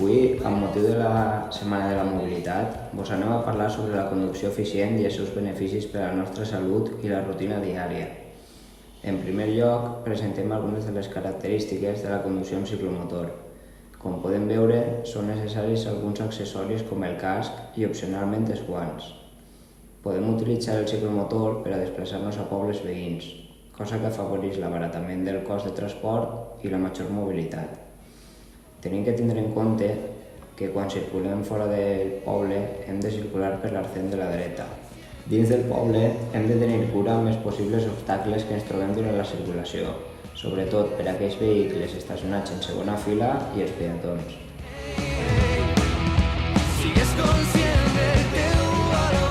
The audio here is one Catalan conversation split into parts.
Avui, amb motiu de la Setmana de la Mobilitat, vos anem a parlar sobre la conducció eficient i els seus beneficis per a la nostra salut i la rutina diària. En primer lloc, presentem algunes de les característiques de la conducció amb ciclomotor. Com podem veure, són necessaris alguns accessoris com el casc i opcionalment els guants. Podem utilitzar el ciclomotor per a desplaçar-nos a pobles veïns, cosa que afavoreix l'abaratament del cost de transport i la major mobilitat. Tenim que tindre en compte que quan circulem fora del poble hem de circular per l'arcent de la dreta. Dins del poble hem de tenir cura amb els possibles obstacles que ens trobem durant la circulació, sobretot per a aquells vehicles estacionats en segona fila i els peatons. Sigues conscient del teu valor.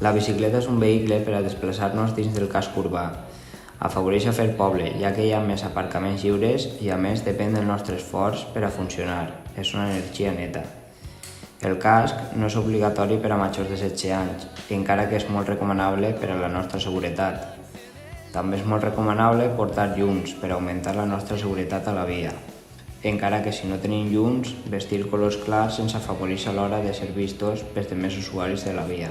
La bicicleta és un vehicle per a desplaçar-nos dins del casc urbà. Afavoreix a fer poble, ja que hi ha més aparcaments lliures i a més depèn del nostre esforç per a funcionar. És una energia neta. El casc no és obligatori per a majors de 16 anys, encara que és molt recomanable per a la nostra seguretat. També és molt recomanable portar llums per augmentar la nostra seguretat a la via, encara que si no tenim llums, vestir colors clars ens afavoreix a l'hora de ser vistos pels demés usuaris de la via.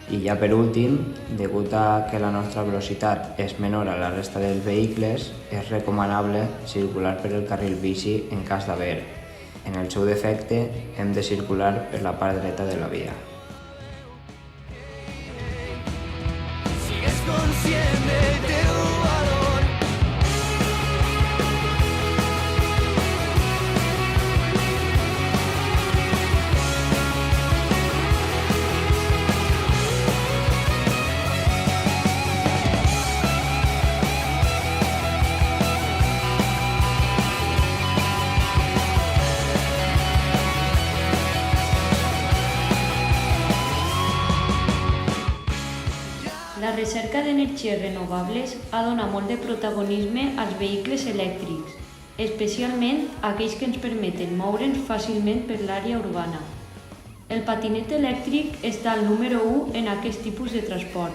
I ja per últim, degut a que la nostra velocitat és menor a la resta dels vehicles, és recomanable circular per el carril bici en cas d'haver. En el seu defecte, hem de circular per la part dreta de la via. Sigues conscient del teu valor. La recerca d'energies renovables ha donat molt de protagonisme als vehicles elèctrics, especialment aquells que ens permeten moure'ns fàcilment per l'àrea urbana. El patinet elèctric està al número 1 en aquest tipus de transport.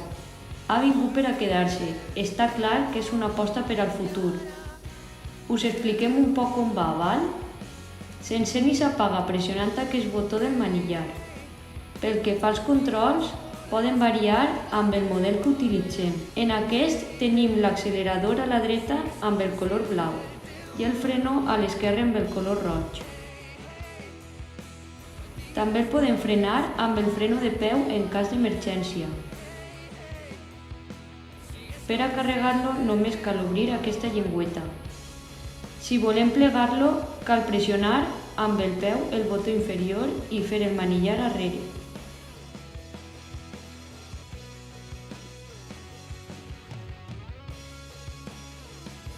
Ha vingut per a quedar-se, està clar que és una aposta per al futur. Us expliquem un poc com va, val? S'encén i s'apaga pressionant aquest botó del manillar. Pel que fa als controls, poden variar amb el model que utilitzem. En aquest tenim l'accelerador a la dreta amb el color blau i el freno a l'esquerra amb el color roig. També el podem frenar amb el freno de peu en cas d'emergència. Per a carregar-lo només cal obrir aquesta llengüeta. Si volem plegar-lo, cal pressionar amb el peu el botó inferior i fer el manillar arrere.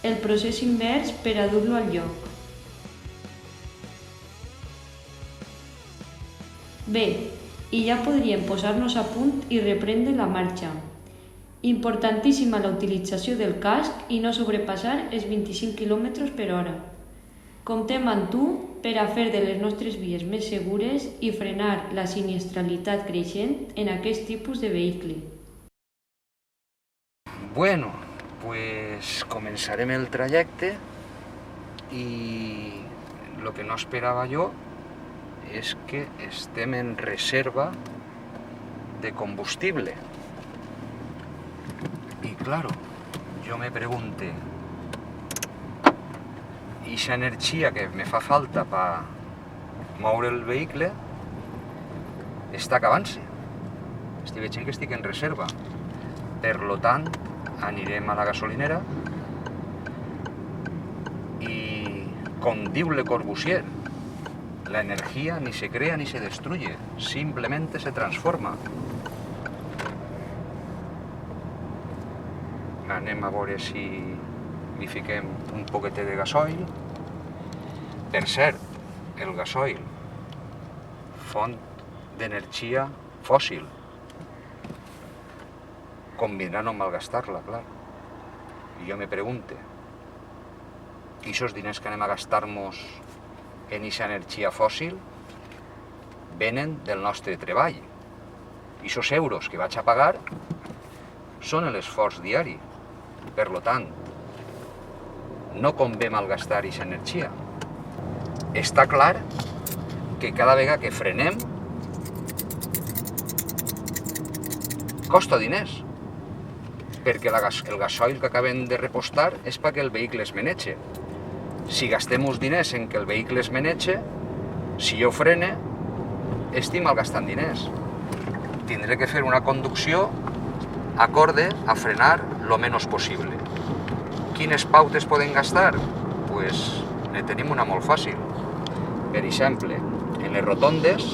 El procés invers per a dur-lo al lloc. Bé, i ja podríem posar-nos a punt i reprendre la marxa. Importantíssima la utilització del casc i no sobrepassar els 25 km/h. Comptem amb tu per a fer de les nostres vies més segures i frenar la sinistralitat creixent en aquest tipus de vehicle. Bueno, pues comenzarem el trayecte y lo que no esperaba yo es que estem en reserva de combustible. Y claro, yo me pregunte, ¿y esa energía que me fa falta para moure el vehicle està acabant-se? Estic veient que estic en reserva. Per lo tant, anirem a la gasolinera y, com diu Le Corbusier, la energía ni se crea ni se destruye, simplemente se transforma. Anem a veure si li fiquem un poquetet de gasoil. Per cert, el gasoil, font d'energia fòssil. Convindrà no malgastar-la, clar. I jo me pregunte, i esos diners que anem a gastar-nos en esa energia fòssil, venen del nostre treball. I aquests euros que vaig a pagar són l'esforç diari. Per tant, no convé malgastar aquesta energia. Està clar que cada vegada que frenem costa diners, perquè el gasoil que acabem de repostar és perquè el vehicle es maneja. Si gastem uns diners en que el vehicle es maneja, si jo frene, estic malgastant diners. Tindré que fer una conducció acorde a frenar lo menys possible. Quines pautes poden gastar? Pues ne tenim una molt fàcil. Per exemple, en les rotondes,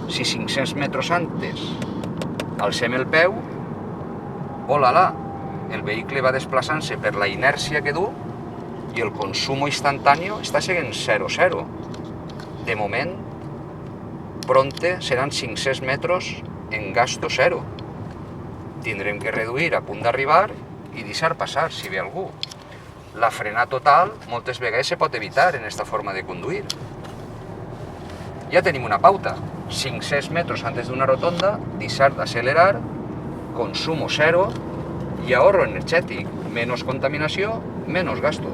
si 500 metres antes alcem el peu, olala, el vehicle va desplaçant-se per la inèrcia que du i el consum instantani està seguint 0,0. De moment, pronte seran 500 metres en gasto 0. Tindrem que reduir a punt d'arribar i deixar passar si ve algú. La frena total moltes vegades se pot evitar en aquesta forma de conduir. Ja tenim una pauta. 500 metres antes d'una rotonda, deixar d'accelerar, consumo 0 i ahorro energètic. Menys contaminació, menys gasto.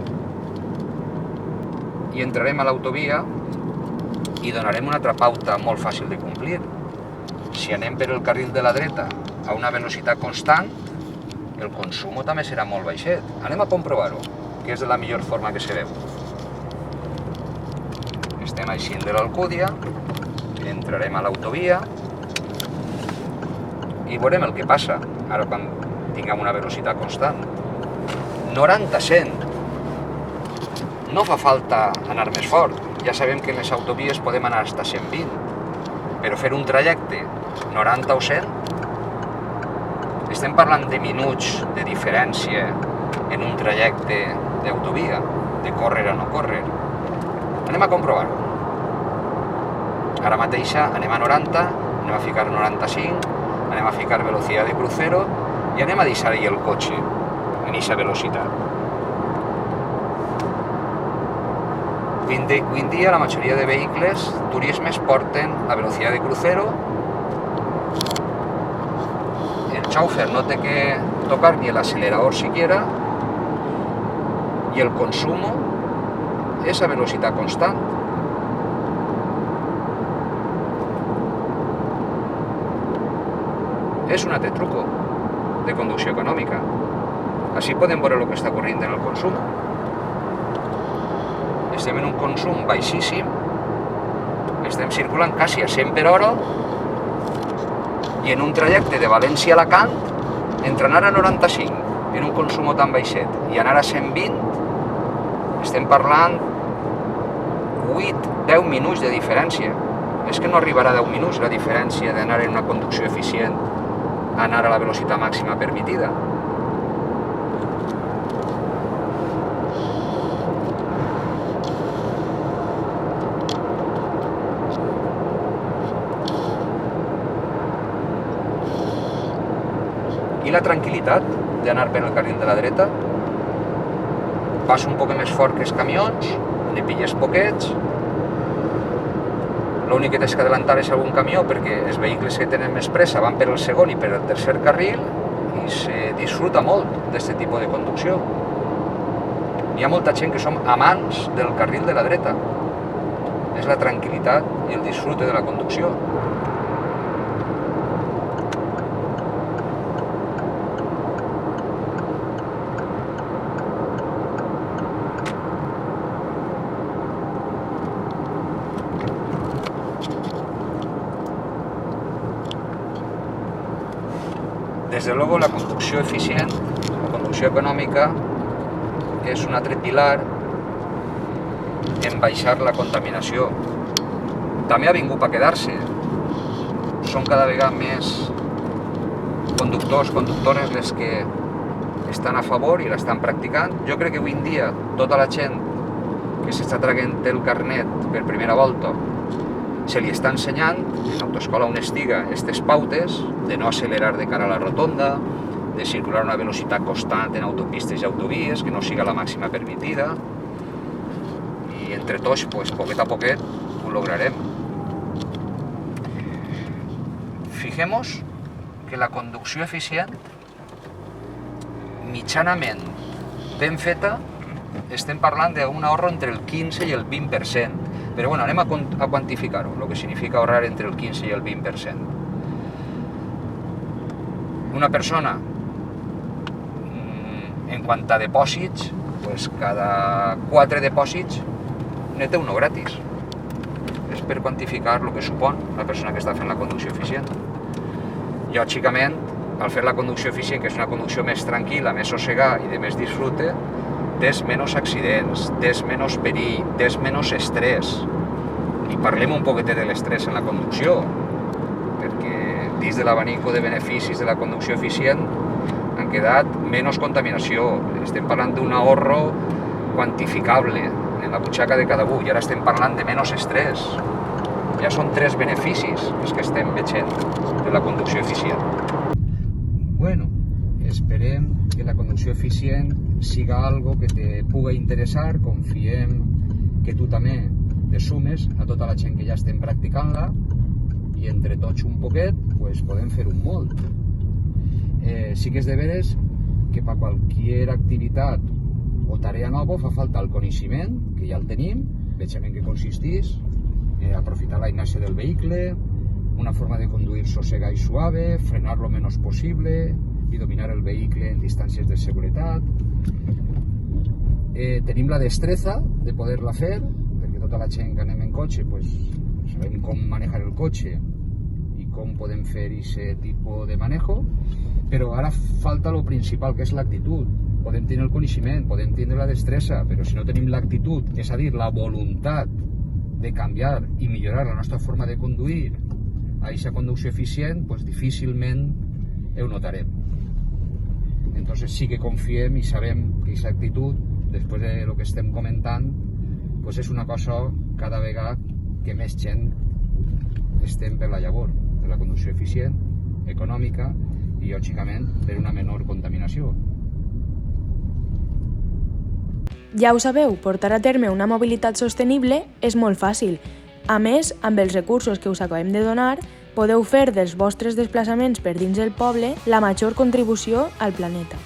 I entrarem a l'autovia i donarem una altra pauta molt fàcil de complir. Si anem per el carril de la dreta a una velocitat constant, el consum també serà molt baixet. Anem a comprovar-ho, que és de la millor forma que se veu. Estem eixint de l'Alcúdia, entrarem a l'autovia i veurem el que passa ara quan tinguem una velocitat constant. 90-100. No fa falta anar més fort. Ja sabem que en les autovies podem anar fins a 120, però fer un trajecte 90 o 100, estem parlant de minuts de diferència en un trajecte d'autovia, de córrer a no córrer. Anem a comprovar-ho. Ara mateix anem a 90, anem a ficar 95, anem a ficar velocitat de crucero i anem a deixar-hi el cotxe en aquesta velocitat. Avui en dia la majoria de vehicles turismes porten a velocitat de crucero. El chauffeur no té que tocar ni el acelerador siquiera y el consumo es a velocidad constante. És un altre truco de conducció econòmica. Així podem veure el que està corrent en el consum. Estem en un consum baixíssim, estem circulant quasi a 100 per hora i en un trajecte de València a Alacant, entre anar a 95 en un consum tan baixet i anar a 120, estem parlant 8-10 minuts de diferència. És que no arribarà a 10 minuts la diferència d'anar en una conducció eficient a anar a la velocitat màxima permitida. I la tranquil·litat d'anar per el carril de la dreta, vas un poc més fort que els camions, ne pilles poquets, l'únic que tens que adelantar és algun camió perquè els vehicles que tenen més pressa van per el segon i per el tercer carril i se disfruta molt d'aquest tipus de conducció. Hi ha molta gent que som amants del carril de la dreta. És la tranquil·litat i el disfrute de la conducció. Desde luego la conducció eficient, la conducció econòmica, és un altre pilar en baixar la contaminació. També ha vingut per quedar-se. Són cada vegada més conductors, conductores les que estan a favor i l'estan practicant. Jo crec que avui en dia tota la gent que s'està traient el carnet per primera volta se li està ensenyant, en l'autoescola on estiga, aquestes pautes de no accelerar de cara a la rotonda, de circular a una velocitat constant en autopistes i autovies, que no siga la màxima permitida. I entre tots, poquet a poquet, ho lograrem. fijemos que la conducció eficient, mitjanament ben feta, estem parlant d'un ahorro entre el 15 i el 20%. Però bueno, anem a quantificar-ho, el que significa ahorrar entre el 15 i el 20%. Una persona, en quant a depòsits, pues cada 4 depòsits ne té uno gratis. És per quantificar el que supon la persona que està fent la conducció eficient. Lògicament, al fer la conducció eficient, que és una conducció més tranquil·la, més sossegada i de més disfrute, tens menys accidents, tens menys perill, tens menys estrès. I parlem un poquet de l'estrès en la conducció, perquè dins de l'abanico de beneficis de la conducció eficient han quedat menys contaminació. Estem parlant d'un ahorro quantificable en la butxaca de cada un, i ara estem parlant de menys estrès. Ja són 3 beneficis els que estem veient de la conducció eficient. Bueno, esperem que la conducció eficient siga algo que te pugui interessar, confiem que tu també te sumes a tota la gent que ja estem practicant-la i entre tots un poquet pues, podem fer un molt. Sí que és de veres que per qualsevol activitat o tarea nova fa falta el coneixement, que ja el tenim, veiem en què consisteix, aprofitar la inèrcia del vehicle, una forma de conduir sossegada i suave, frenar lo menos possible i dominar el vehicle en distàncies de seguretat. Tenim la destreza de poder-la fer, perquè tota la gent que anem en cotxe pues, sabem com manejar el cotxe i com podem fer aquest tipus de manejo, però ara falta lo principal, que és l'actitud. Podem tenir el coneixement, podem tenir la destresa, però si no tenim l'actitud, és a dir, la voluntat de canviar i millorar la nostra forma de conduir a aquesta conducció eficient, pues difícilment ho notarem. Entonces sí que confiem i sabem que aquesta actitud, després de lo que estem comentant, pues és una cosa cada vegada que més gent estem per la llavor de la conducció eficient, econòmica i, lògicament, per una menor contaminació. Ja ho sabeu, portar a terme una mobilitat sostenible és molt fàcil. A més, amb els recursos que us acabem de donar, podeu fer dels vostres desplaçaments per dins del poble la major contribució al planeta.